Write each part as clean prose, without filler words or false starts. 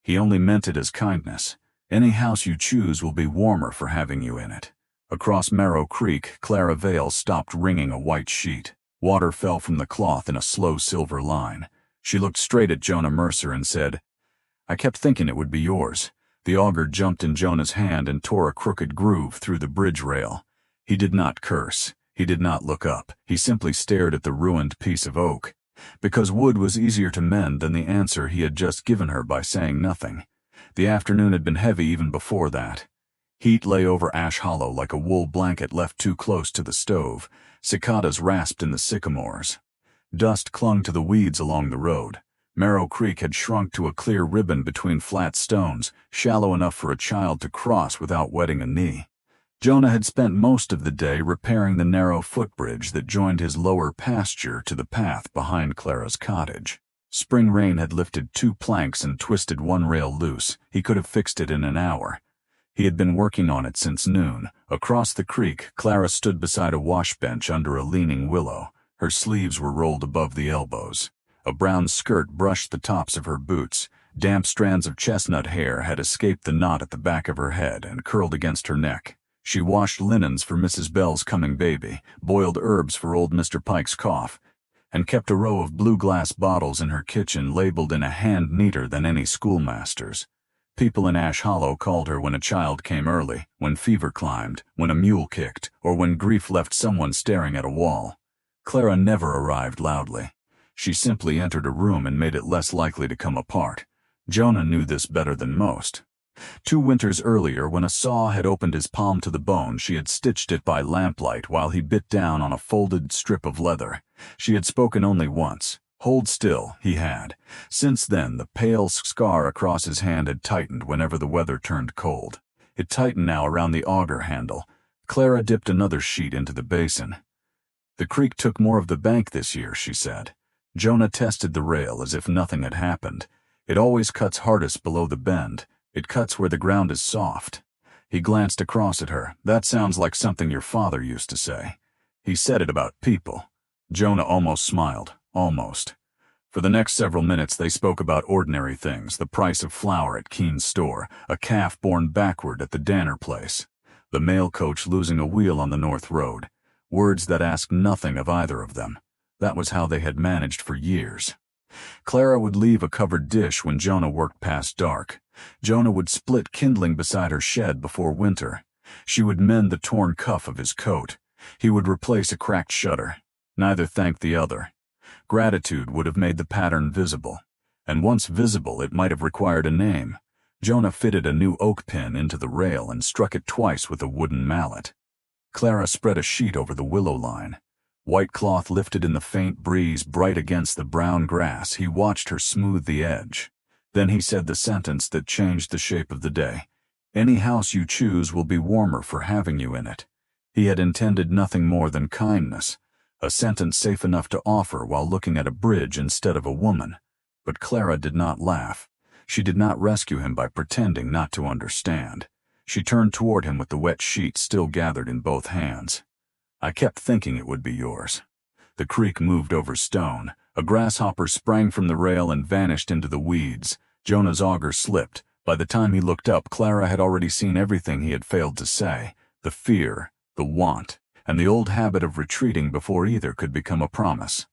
He only meant it as kindness. Any house you choose will be warmer for having you in it. Across Marrow Creek, Clara Vale stopped wringing a white sheet. Water fell from the cloth in a slow silver line. She looked straight at Jonah Mercer and said, "I kept thinking it would be yours." The auger jumped in Jonah's hand and tore a crooked groove through the bridge rail. He did not curse. He did not look up. He simply stared at the ruined piece of oak. Because wood was easier to mend than the answer he had just given her by saying nothing. The afternoon had been heavy even before that. Heat lay over Ash Hollow like a wool blanket left too close to the stove. Cicadas rasped in the sycamores. Dust clung to the weeds along the road. Marrow Creek had shrunk to a clear ribbon between flat stones, shallow enough for a child to cross without wetting a knee. Jonah had spent most of the day repairing the narrow footbridge that joined his lower pasture to the path behind Clara's cottage. Spring rain had lifted 2 planks and twisted one rail loose. He could have fixed it in an hour. He had been working on it since noon. Across the creek, Clara stood beside a wash bench under a leaning willow. Her sleeves were rolled above the elbows. A brown skirt brushed the tops of her boots. Damp strands of chestnut hair had escaped the knot at the back of her head and curled against her neck. She washed linens for Mrs. Bell's coming baby, boiled herbs for old Mr. Pike's cough, and kept a row of blue glass bottles in her kitchen labeled in a hand neater than any schoolmaster's. People in Ash Hollow called her when a child came early, when fever climbed, when a mule kicked, or when grief left someone staring at a wall. Clara never arrived loudly. She simply entered a room and made it less likely to come apart. Jonah knew this better than most. 2 winters earlier, when a saw had opened his palm to the bone, she had stitched it by lamplight while he bit down on a folded strip of leather. She had spoken only once. Hold still, he had. Since then, the pale scar across his hand had tightened whenever the weather turned cold. It tightened now around the auger handle. Clara dipped another sheet into the basin. "The creek took more of the bank this year," she said. Jonah tested the rail as if nothing had happened. "It always cuts hardest below the bend. It cuts where the ground is soft." He glanced across at her. "That sounds like something your father used to say." He said it about people. Jonah almost smiled. Almost. For the next several minutes they spoke about ordinary things: the price of flour at Keene's store, a calf born backward at the Danner place, the mail coach losing a wheel on the North Road. Words that asked nothing of either of them. That was how they had managed for years. Clara would leave a covered dish when Jonah worked past dark. Jonah would split kindling beside her shed before winter. She would mend the torn cuff of his coat. He would replace a cracked shutter. Neither thanked the other. Gratitude would have made the pattern visible. And once visible, it might have required a name. Jonah fitted a new oak pin into the rail and struck it twice with a wooden mallet. Clara spread a sheet over the willow line. White cloth lifted in the faint breeze, bright against the brown grass. He watched her smooth the edge. Then he said the sentence that changed the shape of the day. "Any house you choose will be warmer for having you in it." He had intended nothing more than kindness. A sentence safe enough to offer while looking at a bridge instead of a woman. But Clara did not laugh. She did not rescue him by pretending not to understand. She turned toward him with the wet sheet still gathered in both hands. "I kept thinking it would be yours." The creek moved over stone. A grasshopper sprang from the rail and vanished into the weeds. Jonah's auger slipped. By the time he looked up, Clara had already seen everything he had failed to say: the fear, the want, and the old habit of retreating before either could become a promise.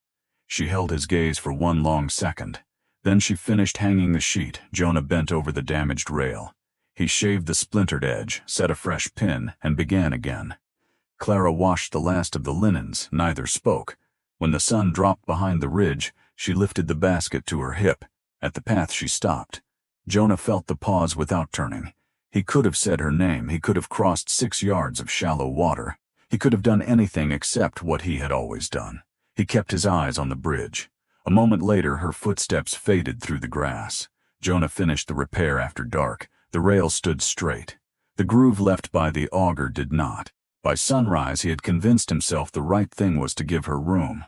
She held his gaze for one long second. Then she finished hanging the sheet. Jonah bent over the damaged rail. He shaved the splintered edge, set a fresh pin, and began again. Clara washed the last of the linens. Neither spoke. When the sun dropped behind the ridge, she lifted the basket to her hip. At the path she stopped. Jonah felt the pause without turning. He could have said her name. He could have crossed 6 yards of shallow water. He could have done anything except what he had always done. He kept his eyes on the bridge. A moment later, her footsteps faded through the grass. Jonah finished the repair after dark. The rail stood straight. The groove left by the auger did not. By sunrise, he had convinced himself the right thing was to give her room.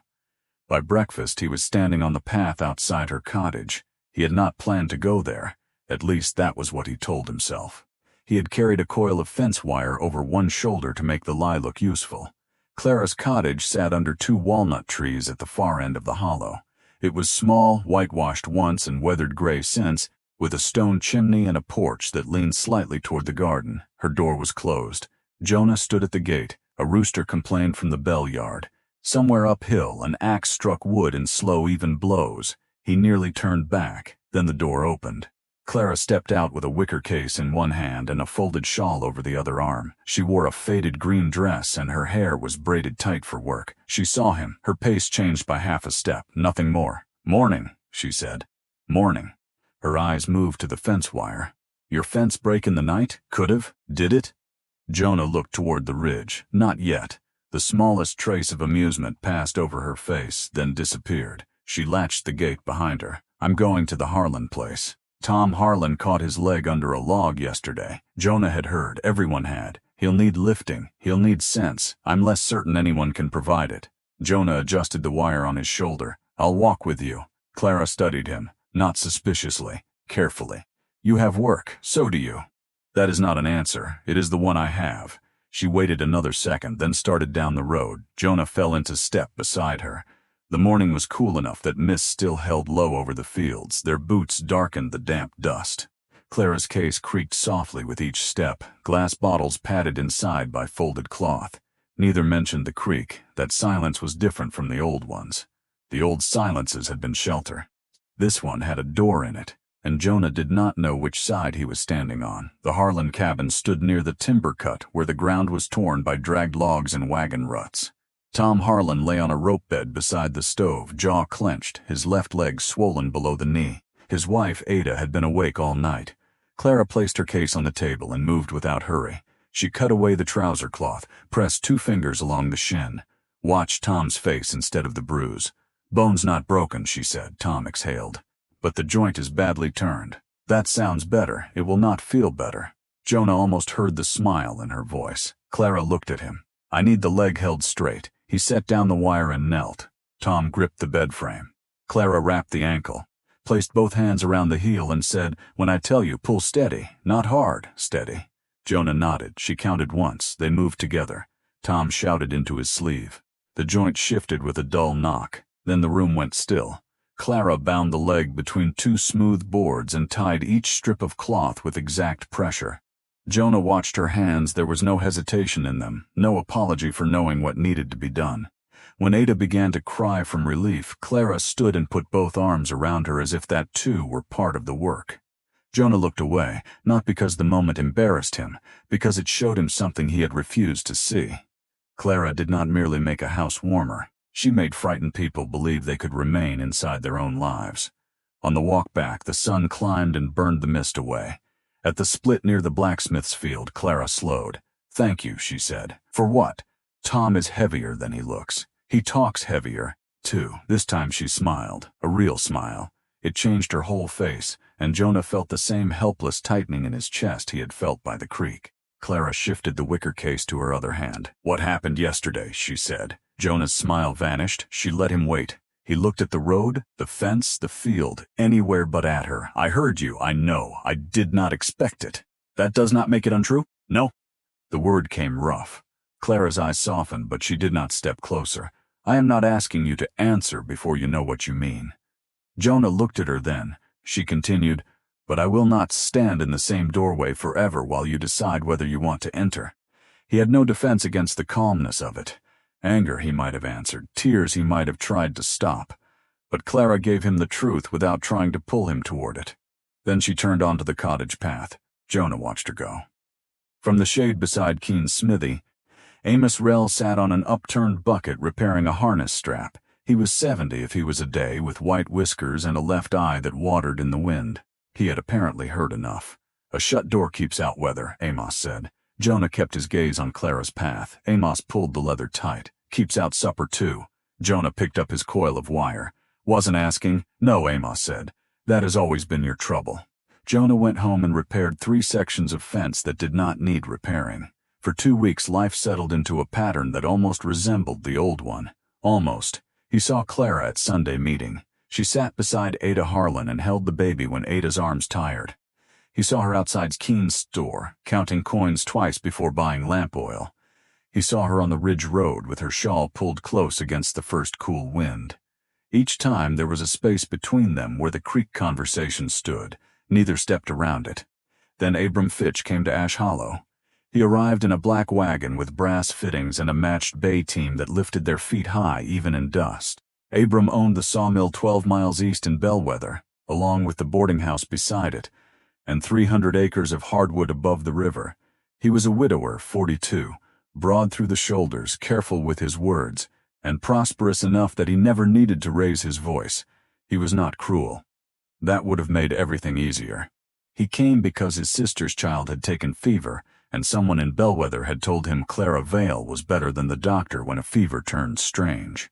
By breakfast, he was standing on the path outside her cottage. He had not planned to go there. At least that was what he told himself. He had carried a coil of fence wire over one shoulder to make the lie look useful. Clara's cottage sat under 2 walnut trees at the far end of the hollow. It was small, whitewashed once and weathered gray since, with a stone chimney and a porch that leaned slightly toward the garden. Her door was closed. Jonah stood at the gate. A rooster complained from the bell yard. Somewhere uphill, an axe struck wood in slow, even blows. He nearly turned back. Then the door opened. Clara stepped out with a wicker case in one hand and a folded shawl over the other arm. She wore a faded green dress and her hair was braided tight for work. She saw him. Her pace changed by half a step, nothing more. "Morning," she said. "Morning." Her eyes moved to the fence wire. "Your fence break in the night? Could've? Did it?" Jonah looked toward the ridge. Not yet. The smallest trace of amusement passed over her face, then disappeared. She latched the gate behind her. "I'm going to the Harlan place. Tom Harlan caught his leg under a log yesterday." Jonah had heard. Everyone had. "He'll need lifting. He'll need sense. I'm less certain anyone can provide it." Jonah adjusted the wire on his shoulder. "I'll walk with you." Clara studied him, not suspiciously, carefully. "You have work. So do you." "That is not an answer. It is the one I have." She waited another second, then started down the road. Jonah fell into step beside her. The morning was cool enough that mist still held low over the fields. Their boots darkened the damp dust. Clara's case creaked softly with each step, glass bottles padded inside by folded cloth. Neither mentioned the creek. That silence was different from the old ones. The old silences had been shelter. This one had a door in it, and Jonah did not know which side he was standing on. The Harlan cabin stood near the timber cut where the ground was torn by dragged logs and wagon ruts. Tom Harlan lay on a rope bed beside the stove, jaw clenched, his left leg swollen below the knee. His wife, Ada, had been awake all night. Clara placed her case on the table and moved without hurry. She cut away the trouser cloth, pressed 2 fingers along the shin. Watched Tom's face instead of the bruise. "Bone's not broken," she said. Tom exhaled. "But the joint is badly turned." "That sounds better. It will not feel better." Jonah almost heard the smile in her voice. Clara looked at him. "I need the leg held straight." He set down the wire and knelt. Tom gripped the bed frame. Clara wrapped the ankle, placed both hands around the heel and said, "When I tell you, pull steady, not hard, steady." Jonah nodded. She counted once. They moved together. Tom shouted into his sleeve. The joint shifted with a dull knock. Then the room went still. Clara bound the leg between 2 smooth boards and tied each strip of cloth with exact pressure. Jonah watched her hands. There was no hesitation in them, no apology for knowing what needed to be done. When Ada began to cry from relief, Clara stood and put both arms around her as if that too were part of the work. Jonah looked away, not because the moment embarrassed him, because it showed him something he had refused to see. Clara did not merely make a house warmer. She made frightened people believe they could remain inside their own lives. On the walk back, the sun climbed and burned the mist away. At the split near the blacksmith's field, Clara slowed. "Thank you," she said. "For what?" "Tom is heavier than he looks. He talks heavier, too." This time she smiled, a real smile. It changed her whole face, and Jonah felt the same helpless tightening in his chest he had felt by the creek. Clara shifted the wicker case to her other hand. "What happened yesterday?" she said. Jonah's smile vanished. She let him wait. He looked at the road, the fence, the field, anywhere but at her. "I heard you, I know. I did not expect it." "That does not make it untrue?" "No." The word came rough. Clara's eyes softened, but she did not step closer. "I am not asking you to answer before you know what you mean." Jonah looked at her then. She continued, "But I will not stand in the same doorway forever while you decide whether you want to enter." He had no defense against the calmness of it. Anger he might have answered, tears he might have tried to stop. But Clara gave him the truth without trying to pull him toward it. Then she turned onto the cottage path. Jonah watched her go. From the shade beside Keene's smithy, Amos Rell sat on an upturned bucket repairing a harness strap. He was 70 if he was a day, with white whiskers and a left eye that watered in the wind. He had apparently heard enough. "A shut door keeps out weather," Amos said. Jonah kept his gaze on Clara's path. Amos pulled the leather tight. "Keeps out supper, too." Jonah picked up his coil of wire. "Wasn't asking." "No," Amos said. "That has always been your trouble." Jonah went home and repaired 3 sections of fence that did not need repairing. For 2 weeks life settled into a pattern that almost resembled the old one. Almost. He saw Clara at Sunday meeting. She sat beside Ada Harlan and held the baby when Ada's arms tired. He saw her outside Keene's store, counting coins twice before buying lamp oil. He saw her on the ridge road with her shawl pulled close against the first cool wind. Each time there was a space between them where the creek conversation stood, Neither stepped around it. Then Abram Fitch came to Ash Hollow. He arrived in a black wagon with brass fittings and a matched bay team that lifted their feet high even in dust. Abram owned the sawmill 12 miles east in Bellwether, along with the boarding house beside it, and 300 acres of hardwood above the river. He was a widower, 42, broad through the shoulders, careful with his words, and prosperous enough that he never needed to raise his voice. He was not cruel. That would have made everything easier. He came because his sister's child had taken fever, and someone in Bellwether had told him Clara Vale was better than the doctor when a fever turned strange.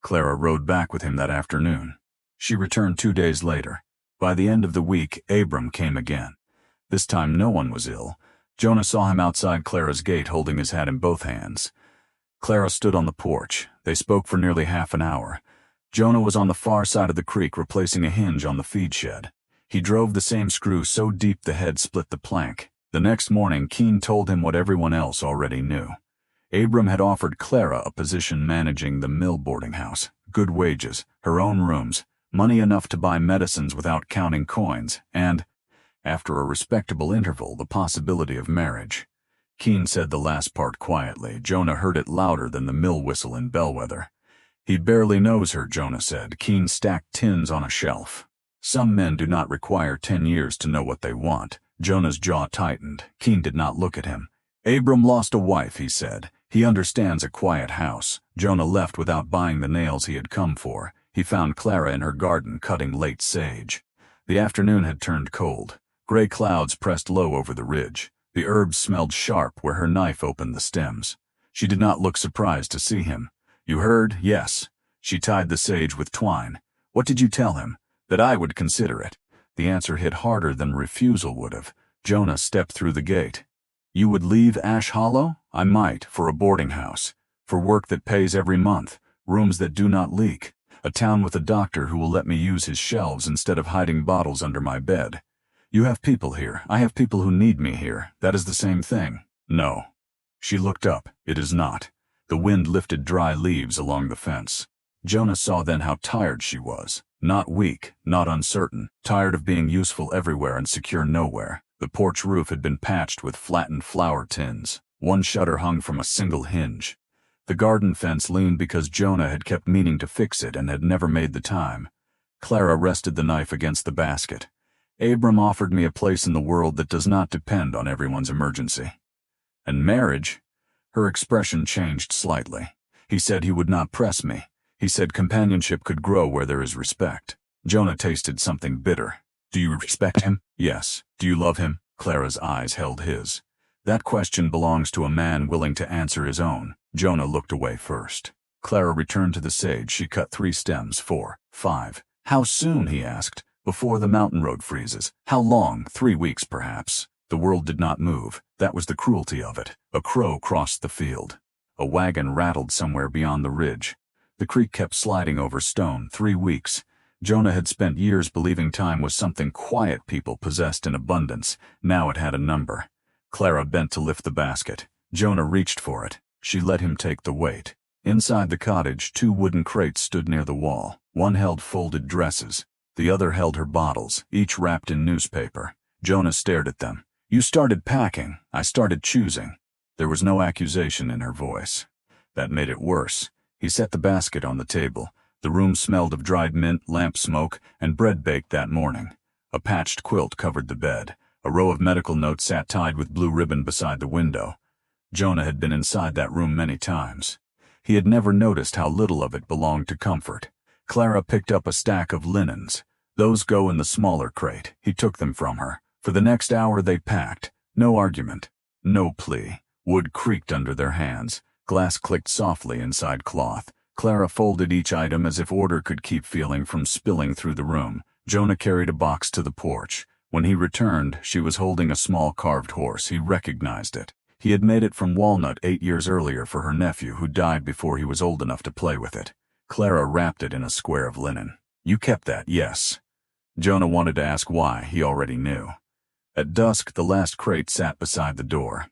Clara rode back with him that afternoon. She returned 2 days later. By the end of the week, Abram came again. This time no one was ill. Jonah saw him outside Clara's gate holding his hat in both hands. Clara stood on the porch. They spoke for nearly half an hour. Jonah was on the far side of the creek replacing a hinge on the feed shed. He drove the same screw so deep the head split the plank. The next morning, Keene told him what everyone else already knew. Abram had offered Clara a position managing the mill boarding house, good wages, her own rooms, money enough to buy medicines without counting coins, and, after a respectable interval, the possibility of marriage. Keene said the last part quietly. Jonah heard it louder than the mill whistle in Bellwether. He barely knows her, Jonah said. Keene stacked tins on a shelf. Some men do not require 10 years to know what they want. Jonah's jaw tightened. Keene did not look at him. Abram lost a wife, he said. He understands a quiet house. Jonah left without buying the nails he had come for. He found Clara in her garden cutting late sage. The afternoon had turned cold. Gray clouds pressed low over the ridge. The herbs smelled sharp where her knife opened the stems. She did not look surprised to see him. You heard? Yes. She tied the sage with twine. What did you tell him? That I would consider it. The answer hit harder than refusal would have. Jonah stepped through the gate. You would leave Ash Hollow? I might, for a boarding house. For work that pays every month. Rooms that do not leak. A town with a doctor who will let me use his shelves instead of hiding bottles under my bed. You have people here. I have people who need me here. That is the same thing. No. She looked up. It is not. The wind lifted dry leaves along the fence. Jonah saw then how tired she was. Not weak, not uncertain, tired of being useful everywhere and secure nowhere. The porch roof had been patched with flattened flour tins. One shutter hung from a single hinge. The garden fence leaned because Jonah had kept meaning to fix it and had never made the time. Clara rested the knife against the basket. Abram offered me a place in the world that does not depend on everyone's emergency. And marriage? Her expression changed slightly. He said he would not press me. He said companionship could grow where there is respect. Jonah tasted something bitter. Do you respect him? Yes. Do you love him? Clara's eyes held his. That question belongs to a man willing to answer his own. Jonah looked away first. Clara returned to the sage. She cut 3 stems, 4, 5. How soon? He asked. Before the mountain road freezes. How long? 3 weeks, perhaps. The world did not move. That was the cruelty of it. A crow crossed the field. A wagon rattled somewhere beyond the ridge. The creek kept sliding over stone. 3 weeks. Jonah had spent years believing time was something quiet people possessed in abundance. Now it had a number. Clara bent to lift the basket. Jonah reached for it. She let him take the weight. Inside the cottage, 2 wooden crates stood near the wall. One held folded dresses. The other held her bottles, each wrapped in newspaper. Jonah stared at them. You started packing. I started choosing. There was no accusation in her voice. That made it worse. He set the basket on the table. The room smelled of dried mint, lamp smoke, and bread baked that morning. A patched quilt covered the bed. A row of medical notes sat tied with blue ribbon beside the window. Jonah had been inside that room many times. He had never noticed how little of it belonged to comfort. Clara picked up a stack of linens. Those go in the smaller crate. He took them from her. For the next hour they packed. No argument. No plea. Wood creaked under their hands. Glass clicked softly inside cloth. Clara folded each item as if order could keep feeling from spilling through the room. Jonah carried a box to the porch. When he returned, she was holding a small carved horse. He recognized it. He had made it from walnut 8 years earlier for her nephew who died before he was old enough to play with it. Clara wrapped it in a square of linen. You kept that, yes. Jonah wanted to ask why. He already knew. At dusk, the last crate sat beside the door.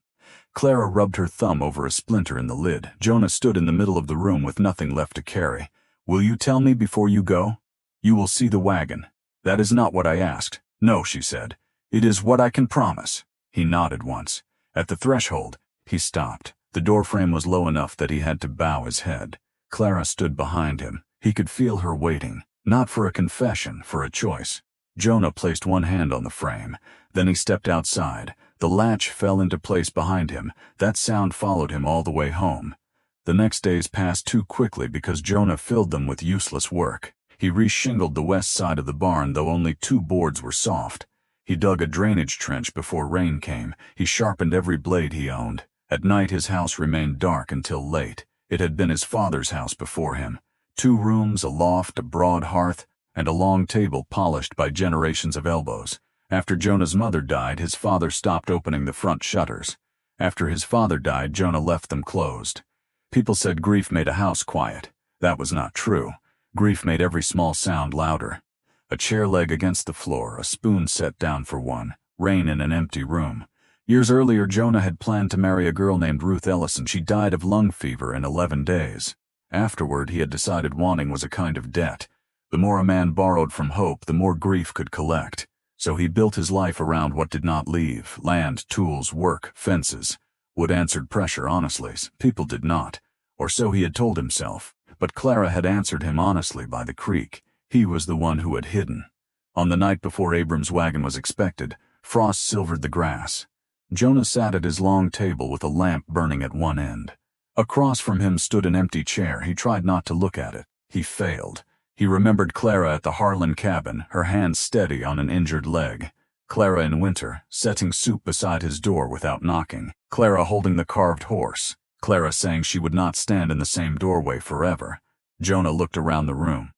Clara rubbed her thumb over a splinter in the lid. Jonah stood in the middle of the room with nothing left to carry. Will you tell me before you go? You will see the wagon. That is not what I asked. "No," she said. "It is what I can promise." He nodded once. At the threshold, he stopped. The doorframe was low enough that he had to bow his head. Clara stood behind him. He could feel her waiting, not for a confession, for a choice. Jonah placed one hand on the frame. Then he stepped outside. The latch fell into place behind him. That sound followed him all the way home. The next days passed too quickly because Jonah filled them with useless work. He reshingled the west side of the barn, though only 2 boards were soft. He dug a drainage trench before rain came. He sharpened every blade he owned. At night his house remained dark until late. It had been his father's house before him. 2 rooms, a loft, a broad hearth, and a long table polished by generations of elbows. After Jonah's mother died, his father stopped opening the front shutters. After his father died, Jonah left them closed. People said grief made a house quiet. That was not true. Grief made every small sound louder. A chair leg against the floor, a spoon set down for one, rain in an empty room. Years earlier, Jonah had planned to marry a girl named Ruth Ellison. She died of lung fever in 11 days. Afterward, he had decided wanting was a kind of debt. The more a man borrowed from hope, the more grief could collect. So he built his life around what did not leave: land, tools, work, fences. Wood answered pressure honestly. People did not. Or so he had told himself. But Clara had answered him honestly by the creek. He was the one who had hidden. On the night before Abram's wagon was expected, frost silvered the grass. Jonah sat at his long table with a lamp burning at one end. Across from him stood an empty chair. He tried not to look at it. He failed. He remembered Clara at the Harlan cabin, her hand steady on an injured leg. Clara in winter, setting soup beside his door without knocking. Clara holding the carved horse. Clara saying she would not stand in the same doorway forever. Jonah looked around the room.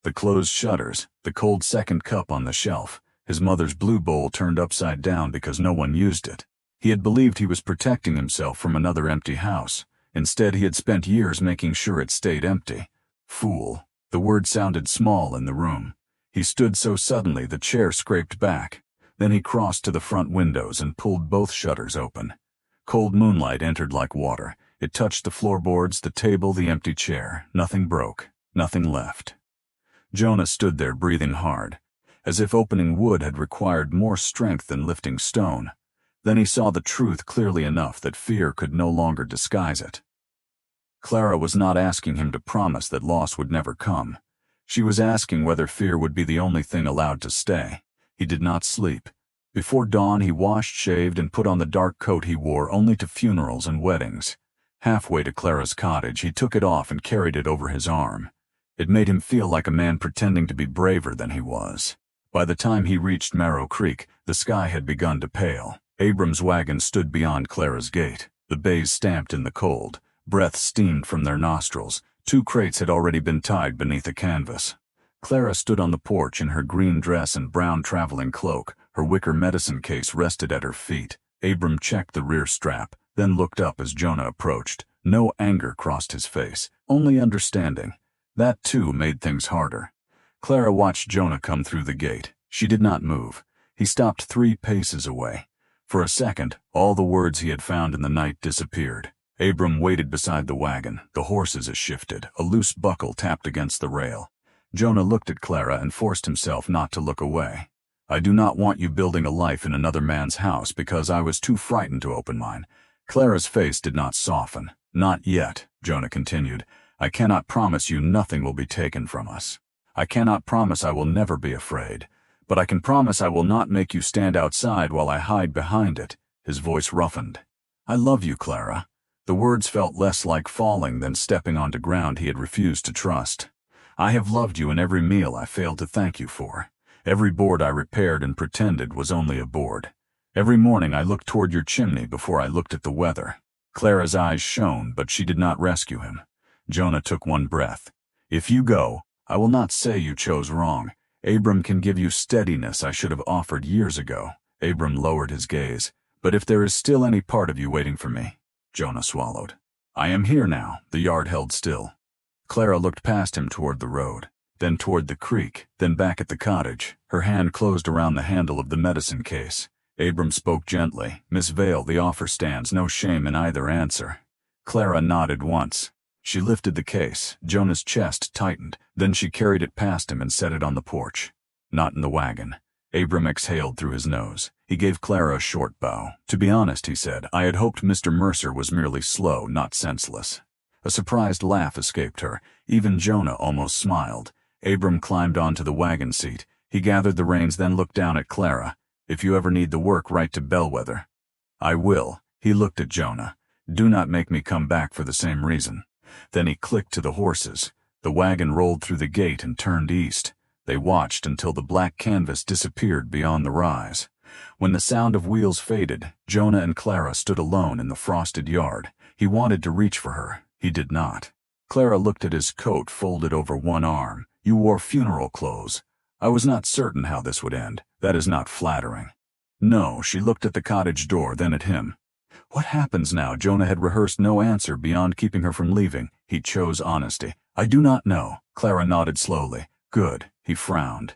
The closed shutters, the cold second cup on the shelf, his mother's blue bowl turned upside down because no one used it. He had believed he was protecting himself from another empty house. Instead, he had spent years making sure it stayed empty. Fool. The word sounded small in the room. He stood so suddenly the chair scraped back. Then he crossed to the front windows and pulled both shutters open. Cold moonlight entered like water. It touched the floorboards, the table, the empty chair. Nothing broke. Nothing left. Jonah stood there breathing hard, as if opening wood had required more strength than lifting stone. Then he saw the truth clearly enough that fear could no longer disguise it. Clara was not asking him to promise that loss would never come. She was asking whether fear would be the only thing allowed to stay. He did not sleep. Before dawn he washed, shaved, and put on the dark coat he wore only to funerals and weddings. Halfway to Clara's cottage, he took it off and carried it over his arm. It made him feel like a man pretending to be braver than he was. By the time he reached Marrow Creek, the sky had begun to pale. Abram's wagon stood beyond Clara's gate. The bays stamped in the cold. Breath steamed from their nostrils. 2 crates had already been tied beneath a canvas. Clara stood on the porch in her green dress and brown traveling cloak. Her wicker medicine case rested at her feet. Abram checked the rear strap, then looked up as Jonah approached. No anger crossed his face, only understanding. That, too, made things harder. Clara watched Jonah come through the gate. She did not move. He stopped 3 paces away. For a second, all the words he had found in the night disappeared. Abram waited beside the wagon. The horses shifted. A loose buckle tapped against the rail. Jonah looked at Clara and forced himself not to look away. "I do not want you building a life in another man's house because I was too frightened to open mine." Clara's face did not soften. "Not yet," Jonah continued. "I cannot promise you nothing will be taken from us. I cannot promise I will never be afraid. But I can promise I will not make you stand outside while I hide behind it." His voice roughened. "I love you, Clara." The words felt less like falling than stepping onto ground he had refused to trust. "I have loved you in every meal I failed to thank you for. Every board I repaired and pretended was only a board. Every morning I looked toward your chimney before I looked at the weather." Clara's eyes shone, but she did not rescue him. Jonah took one breath. "If you go, I will not say you chose wrong. Abram can give you steadiness I should have offered years ago." Abram lowered his gaze. "But if there is still any part of you waiting for me," Jonah swallowed. "I am here now." The yard held still. Clara looked past him toward the road, then toward the creek, then back at the cottage. Her hand closed around the handle of the medicine case. Abram spoke gently. "Miss Vale, the offer stands. No shame in either answer." Clara nodded once. She lifted the case. Jonah's chest tightened. Then she carried it past him and set it on the porch. "Not in the wagon." Abram exhaled through his nose. He gave Clara a short bow. "To be honest," he said, "I had hoped Mr. Mercer was merely slow, not senseless." A surprised laugh escaped her. Even Jonah almost smiled. Abram climbed onto the wagon seat. He gathered the reins, then looked down at Clara. "If you ever need the work, write to Bellwether." "I will." He looked at Jonah. "Do not make me come back for the same reason." Then he clicked to the horses. The wagon rolled through the gate and turned east. They watched until the black canvas disappeared beyond the rise. When the sound of wheels faded, Jonah and Clara stood alone in the frosted yard. He wanted to reach for her. He did not. Clara looked at his coat folded over one arm. "You wore funeral clothes. I was not certain how this would end. That is not flattering." "No." She looked at the cottage door, then at him. "What happens now?" Jonah had rehearsed no answer beyond keeping her from leaving. He chose honesty. "I do not know." Clara nodded slowly. "Good." He frowned.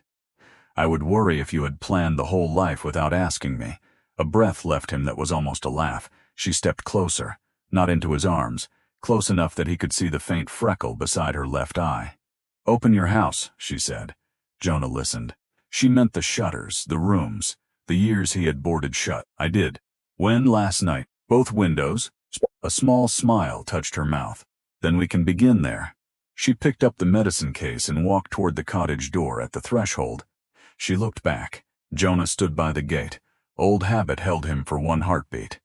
"I would worry if you had planned the whole life without asking me." A breath left him that was almost a laugh. She stepped closer, not into his arms, close enough that he could see the faint freckle beside her left eye. "Open your house," she said. Jonah listened. She meant the shutters, the rooms, the years he had boarded shut. "I did." "When?" "Last night." "Both windows?" A small smile touched her mouth. "Then we can begin there." She picked up the medicine case and walked toward the cottage door. At the threshold, she looked back. Jonah stood by the gate. Old habit held him for one heartbeat.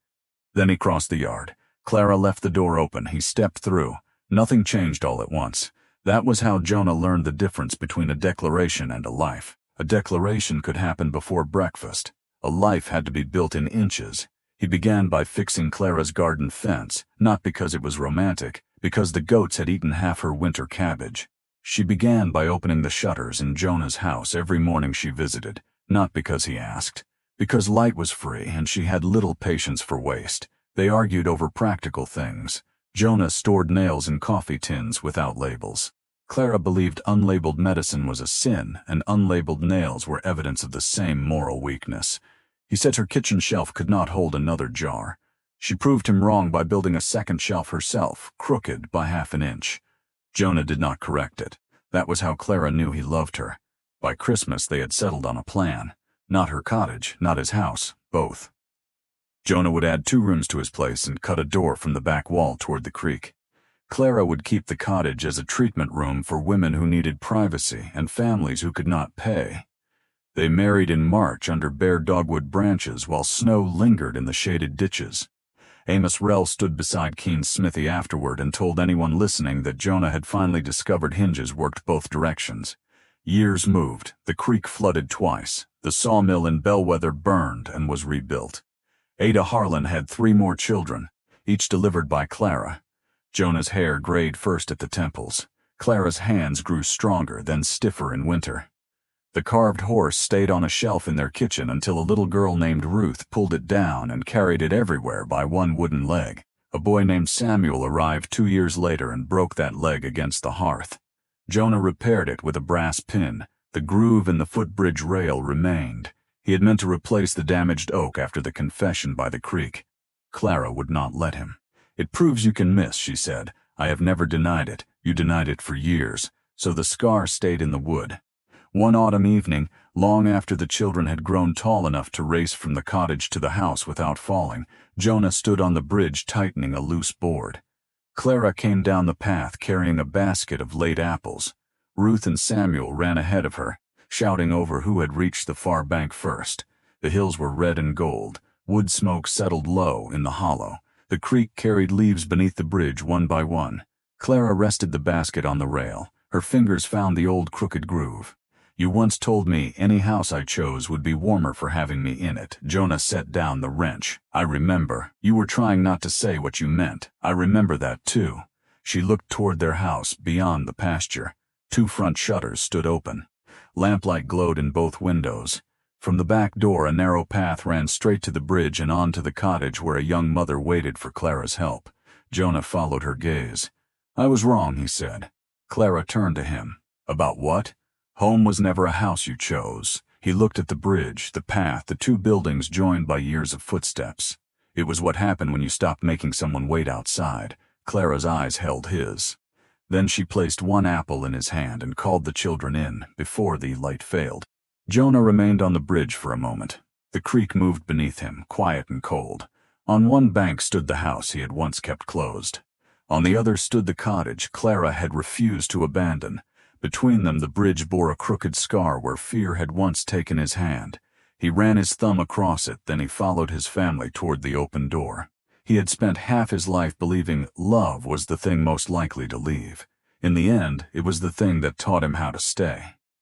Then he crossed the yard. Clara left the door open. He stepped through. Nothing changed all at once. That was how Jonah learned the difference between a declaration and a life. A declaration could happen before breakfast. A life had to be built in inches. He began by fixing Clara's garden fence, not because it was romantic, because the goats had eaten half her winter cabbage. She began by opening the shutters in Jonah's house every morning she visited, not because he asked, because light was free and she had little patience for waste. They argued over practical things. Jonah stored nails in coffee tins without labels. Clara believed unlabeled medicine was a sin, and unlabeled nails were evidence of the same moral weakness. He said her kitchen shelf could not hold another jar. She proved him wrong by building a second shelf herself, crooked by half an inch. Jonah did not correct it. That was how Clara knew he loved her. By Christmas they had settled on a plan. Not her cottage, not his house, both. Jonah would add 2 rooms to his place and cut a door from the back wall toward the creek. Clara would keep the cottage as a treatment room for women who needed privacy and families who could not pay. They married in March under bare dogwood branches while snow lingered in the shaded ditches. Amos Rell stood beside Keene's smithy afterward and told anyone listening that Jonah had finally discovered hinges worked both directions. Years moved. The creek flooded twice. The sawmill in Bellwether burned and was rebuilt. Ada Harlan had 3 more children, each delivered by Clara. Jonah's hair grayed first at the temples. Clara's hands grew stronger, then stiffer in winter. The carved horse stayed on a shelf in their kitchen until a little girl named Ruth pulled it down and carried it everywhere by one wooden leg. A boy named Samuel arrived 2 years later and broke that leg against the hearth. Jonah repaired it with a brass pin. The groove in the footbridge rail remained. He had meant to replace the damaged oak after the confession by the creek. Clara would not let him. "It proves you can miss," she said. "I have never denied it. You denied it for years." So the scar stayed in the wood. One autumn evening, long after the children had grown tall enough to race from the cottage to the house without falling, Jonah stood on the bridge tightening a loose board. Clara came down the path carrying a basket of late apples. Ruth and Samuel ran ahead of her, shouting over who had reached the far bank first. The hills were red and gold. Wood smoke settled low in the hollow. The creek carried leaves beneath the bridge one by one. Clara rested the basket on the rail. Her fingers found the old crooked groove. "You once told me any house I chose would be warmer for having me in it." Jonah set down the wrench. "I remember. You were trying not to say what you meant. I remember that too." She looked toward their house, beyond the pasture. 2 front shutters stood open. Lamplight glowed in both windows. From the back door a narrow path ran straight to the bridge and on to the cottage where a young mother waited for Clara's help. Jonah followed her gaze. "I was wrong," he said. Clara turned to him. "About what?" "Home was never a house you chose." He looked at the bridge, the path, the 2 buildings joined by years of footsteps. "It was what happened when you stopped making someone wait outside." Clara's eyes held his. Then she placed 1 apple in his hand and called the children in, before the light failed. Jonah remained on the bridge for a moment. The creek moved beneath him, quiet and cold. On one bank stood the house he had once kept closed. On the other stood the cottage Clara had refused to abandon. Between them the bridge bore a crooked scar where fear had once taken his hand. He ran his thumb across it, then he followed his family toward the open door. He had spent half his life believing love was the thing most likely to leave. In the end, it was the thing that taught him how to stay.